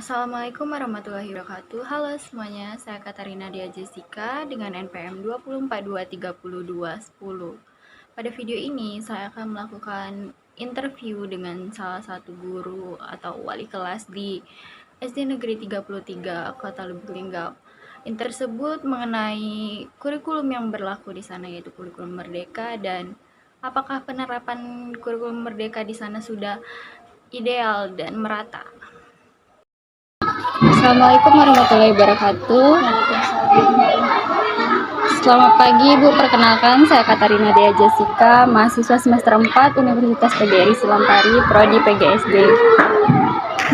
Assalamualaikum warahmatullahi wabarakatuh. Halo semuanya, saya Katarina Dia Jessica dengan NPM 20423210. Pada video ini saya akan melakukan interview dengan salah satu guru atau wali kelas di SD Negeri 33 Kota Lubuk Linggau. Ini tersebut mengenai kurikulum yang berlaku di sana, yaitu kurikulum Merdeka, dan apakah penerapan kurikulum Merdeka di sana sudah ideal dan merata. Assalamualaikum warahmatullahi wabarakatuh. Selamat pagi Ibu, perkenalkan saya Katarina Dea Jessica, mahasiswa semester 4 Universitas PGRI Selampari, Prodi PGSD.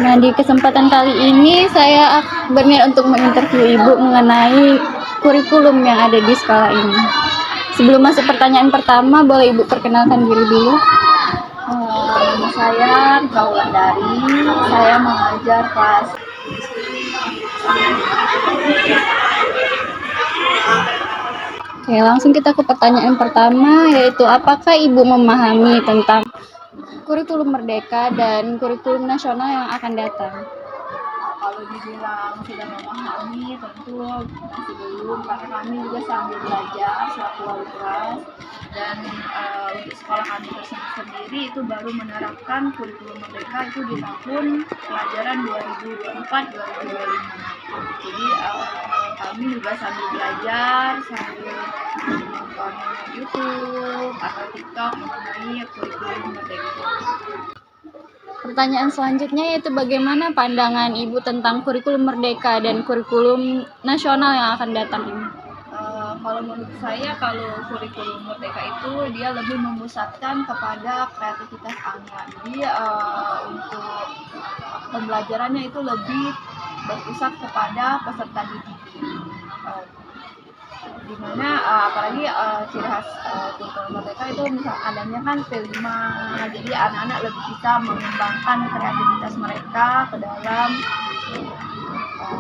Nah, di kesempatan kali ini saya berniat untuk menginterview Ibu mengenai kurikulum yang ada di sekolah ini. Sebelum masuk pertanyaan pertama, boleh Ibu perkenalkan diri dulu? Nama saya Rika Wulandari, saya mengajar kelas. Oke, langsung kita ke pertanyaan pertama, yaitu apakah Ibu memahami tentang kurikulum Merdeka dan kurikulum nasional yang akan datang? Kalau dibilang sudah memahami, tentu masih belum, karena kami juga sambil belajar sewaktu wali kelas, dan untuk sekolah kami sendiri itu baru menerapkan kurikulum Merdeka itu di tahun pelajaran 2024-2025. Jadi kami juga sambil belajar, sambil nonton YouTube atau TikTok mengenai kurikulum Merdeka. Pertanyaan selanjutnya yaitu bagaimana pandangan Ibu tentang kurikulum Merdeka dan kurikulum nasional yang akan datang ini? Kalau menurut saya, kalau kurikulum Merdeka itu dia lebih memusatkan kepada kreativitas anak. Jadi untuk pembelajarannya itu lebih berpusat kepada peserta didik. Dimana apalagi ciri khas kurikulum Merdeka itu misal adanya kan P5, jadi anak-anak lebih bisa mengembangkan kreativitas mereka ke dalam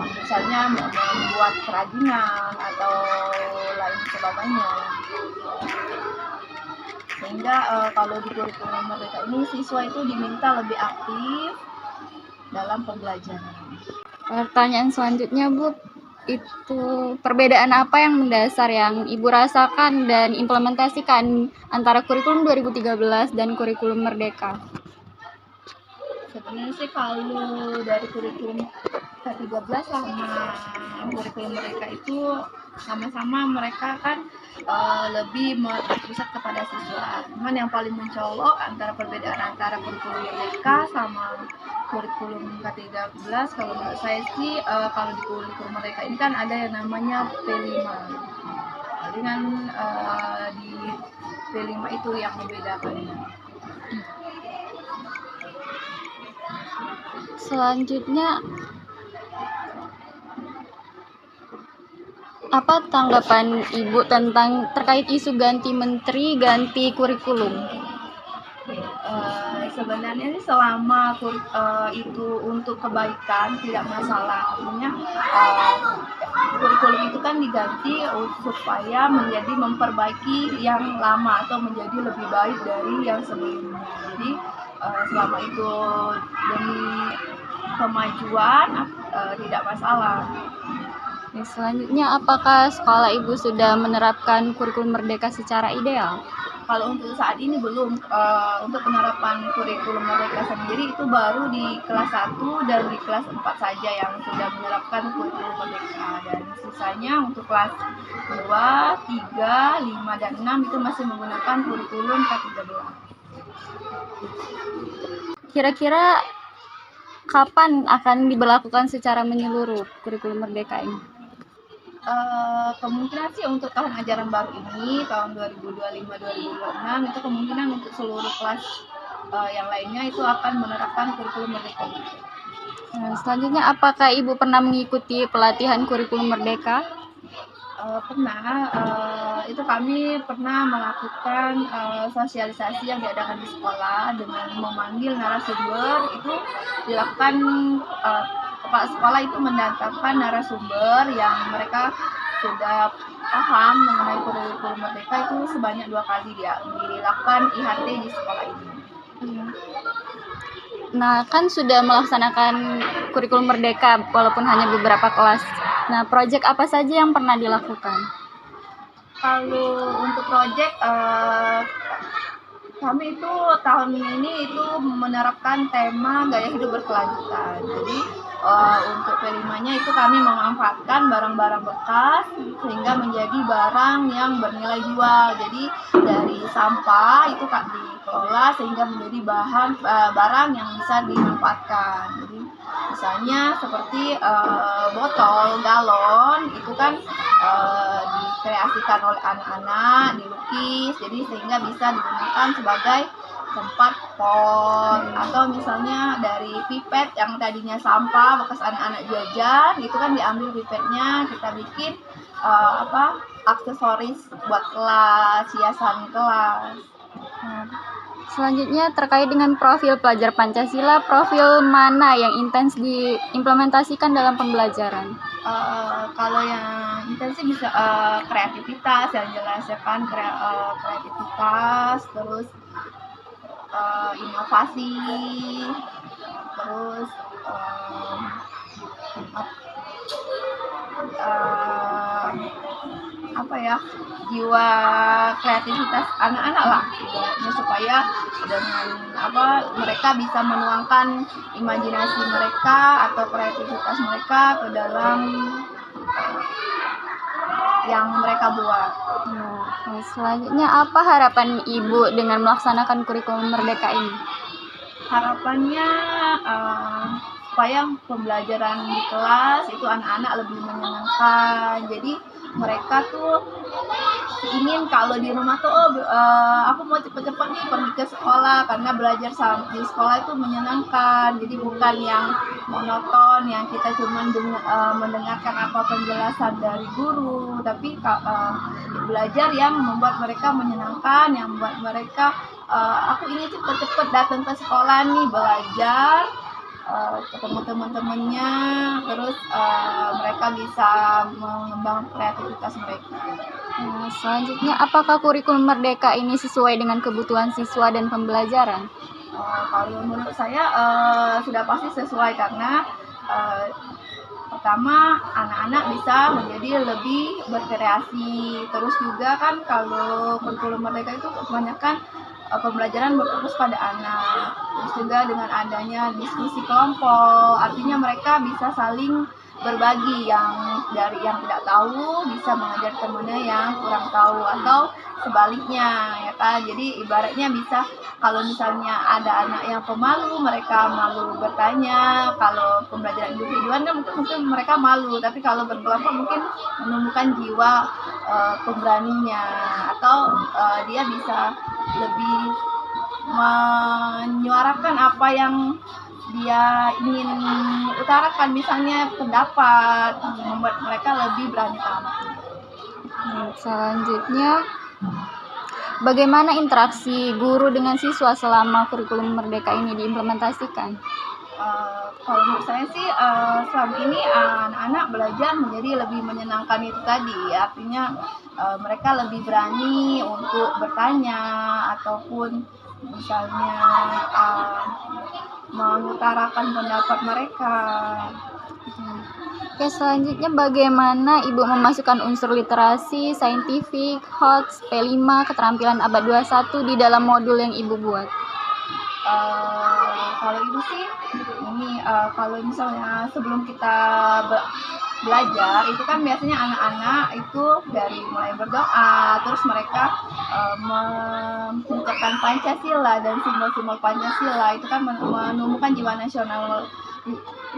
misalnya membuat kerajinan atau lain sebagainya. Sehingga kalau di kurikulum Merdeka ini siswa itu diminta lebih aktif dalam pembelajaran. Pertanyaan selanjutnya Bu, itu perbedaan apa yang mendasar yang Ibu rasakan dan implementasikan antara kurikulum 2013 dan kurikulum Merdeka? Sebenarnya sih kalau dari kurikulum K13 sama kurikulum Merdeka itu sama-sama mereka kan lebih berpusat kepada siswa. Cuman yang paling mencolok antara perbedaan antara kurikulum Merdeka sama kurikulum K13, kalau menurut saya sih kalau di kurikulum Merdeka ini kan ada yang namanya P5. Dengan di P5 itu yang membedakan. Selanjutnya, apa tanggapan Ibu tentang terkait isu ganti menteri, ganti kurikulum? Sebenarnya sih selama itu untuk kebaikan tidak masalah. Artinya kurikulum itu kan diganti supaya menjadi memperbaiki yang lama atau menjadi lebih baik dari yang sebelumnya. Jadi selama itu demi kemajuan tidak masalah. Selanjutnya, apakah sekolah Ibu sudah menerapkan kurikulum Merdeka secara ideal? Kalau untuk saat ini belum. Untuk penerapan kurikulum Merdeka sendiri itu baru di kelas 1 dan di kelas 4 saja yang sudah menerapkan kurikulum Merdeka, dan sisanya untuk kelas 2, 3, 5, dan 6 itu masih menggunakan kurikulum K13. Kira-kira kapan akan diberlakukan secara menyeluruh kurikulum Merdeka ini? Kemungkinan sih untuk tahun ajaran baru ini, tahun 2025-2026, itu kemungkinan untuk seluruh kelas yang lainnya itu akan menerapkan kurikulum Merdeka. Selanjutnya, apakah Ibu pernah mengikuti pelatihan kurikulum Merdeka? Pernah, itu kami pernah melakukan sosialisasi yang diadakan di sekolah dengan memanggil narasumber. Itu dilakukan kepala sekolah itu mendatangkan narasumber yang mereka sudah paham mengenai kurikulum Merdeka, itu sebanyak 2 kali dilakukan IHT di sekolah ini. Nah, kan sudah melaksanakan kurikulum merdeka walaupun hanya beberapa kelas. Nah, proyek apa saja yang pernah dilakukan? Kalau untuk proyek kami itu tahun ini itu menerapkan tema gaya hidup berkelanjutan. Jadi untuk P5-nya itu kami memanfaatkan barang-barang bekas sehingga menjadi barang yang bernilai jual. Jadi dari sampah itu dikelola sehingga menjadi barang yang bisa dimanfaatkan. Jadi misalnya seperti botol galon itu kan dikreasikan oleh anak-anak, dilukis, jadi sehingga bisa digunakan sebagai tempat pot, atau misalnya dari pipet yang tadinya sampah bekas anak-anak jajan itu kan diambil pipetnya, kita bikin aksesoris buat kelas, hiasan kelas. Selanjutnya terkait dengan profil pelajar Pancasila, profil mana yang intens diimplementasikan dalam pembelajaran? Kalau yang intensif bisa kreativitas, yang jelas ya kan, kreativitas, terus inovasi, terus jiwa kreativitas anak-anak lah, supaya dengan mereka bisa menuangkan imajinasi mereka atau kreativitas mereka ke dalam yang mereka buat. Nah, selanjutnya apa harapan Ibu dengan melaksanakan kurikulum merdeka ini? Harapannya supaya pembelajaran di kelas itu anak-anak lebih menyenangkan. Jadi mereka tuh ingin kalau di rumah tuh aku mau cepet-cepet nih pergi ke sekolah, karena belajar di sekolah itu menyenangkan. Jadi bukan yang monoton yang kita cuma mendengarkan apa penjelasan dari guru, tapi belajar yang membuat mereka menyenangkan, yang membuat mereka aku ingin cepet-cepet datang ke sekolah nih, belajar, ketemu teman-temannya, terus mereka bisa mengembangkan kreativitas mereka. Nah, selanjutnya, apakah kurikulum merdeka ini sesuai dengan kebutuhan siswa dan pembelajaran? Kalau menurut saya sudah pasti sesuai, karena pertama anak-anak bisa menjadi lebih berkreasi, terus juga kan kalau kurikulum merdeka itu kebanyakan pembelajaran berfokus pada anak, terus juga dengan adanya diskusi kelompok, artinya mereka bisa saling berbagi, yang dari yang tidak tahu bisa mengajar temannya yang kurang tahu, atau sebaliknya ya kan. Jadi ibaratnya bisa, kalau misalnya ada anak yang pemalu, mereka malu bertanya. Kalau pembelajaran individuan kan mungkin mereka malu, tapi kalau berkelompok mungkin menemukan jiwa pemberaninya, atau dia bisa lebih menyuarakan apa yang dia ingin utarakan, misalnya pendapat, membuat mereka lebih berani tampil. Selanjutnya, bagaimana interaksi guru dengan siswa selama kurikulum merdeka ini diimplementasikan? Kalau menurut saya sih selama ini anak-anak belajar menjadi lebih menyenangkan itu tadi, artinya mereka lebih berani untuk bertanya ataupun misalnya mengutarakan pendapat mereka. Oke, selanjutnya bagaimana Ibu memasukkan unsur literasi, saintifik, HOTS, P5, keterampilan abad 21 di dalam modul yang Ibu buat? Kalau Ibu sih, ini kalau misalnya sebelum kita belajar itu kan biasanya anak-anak itu dari mulai berdoa, terus mereka mengucapkan Pancasila dan simbol-simbol Pancasila, itu kan menumbuhkan jiwa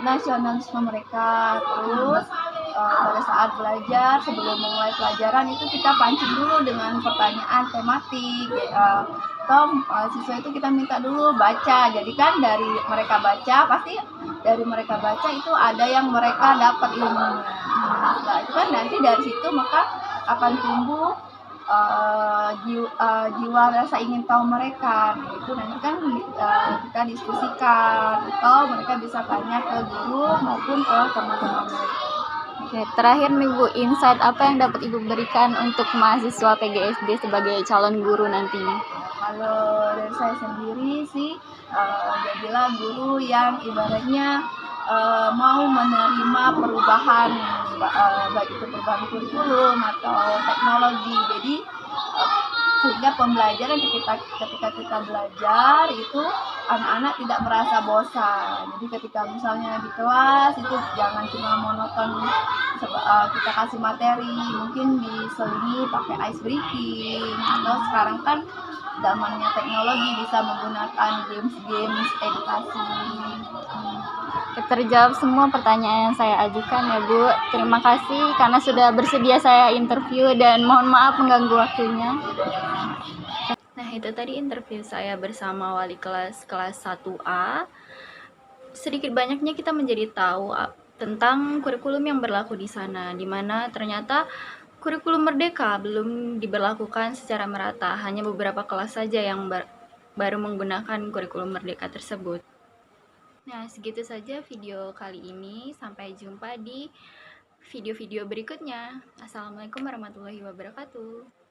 nasionalisme mereka. Terus pada saat belajar, sebelum memulai pelajaran itu kita pancing dulu dengan pertanyaan tematik, atau siswa itu kita minta dulu baca. Jadi kan dari mereka baca, pasti dari mereka baca itu ada yang mereka dapat ilmunya. Nah itu kan nanti dari situ maka akan tumbuh jiwa rasa ingin tahu mereka. Nah, itu nanti kan kita diskusikan, atau mereka bisa tanya ke guru maupun ke teman-teman mereka. Oke, terakhir nih Bu, insight apa yang dapat Ibu berikan untuk mahasiswa PGSD sebagai calon guru nantinya? Kalau dari saya sendiri sih, jadilah guru yang ibaratnya mau menerima perubahan, baik itu perubahan kurikulum atau teknologi. Jadi sehingga pembelajaran ketika kita belajar itu anak-anak tidak merasa bosan. Jadi ketika misalnya di kelas itu jangan cuma monoton, kita kasih materi, mungkin diselingi pakai ice breaking, atau sekarang kan zamannya teknologi bisa menggunakan games edukasi. Terjawab semua pertanyaan yang saya ajukan ya Bu. Terima kasih karena sudah bersedia saya interview dan mohon maaf mengganggu waktunya. Nah, itu tadi interview saya bersama wali kelas 1A. Sedikit banyaknya kita menjadi tahu tentang kurikulum yang berlaku di sana, di mana ternyata kurikulum merdeka belum diberlakukan secara merata, hanya beberapa kelas saja yang baru menggunakan kurikulum merdeka tersebut. Nah, segitu saja video kali ini. Sampai jumpa di video-video berikutnya. Assalamualaikum warahmatullahi wabarakatuh.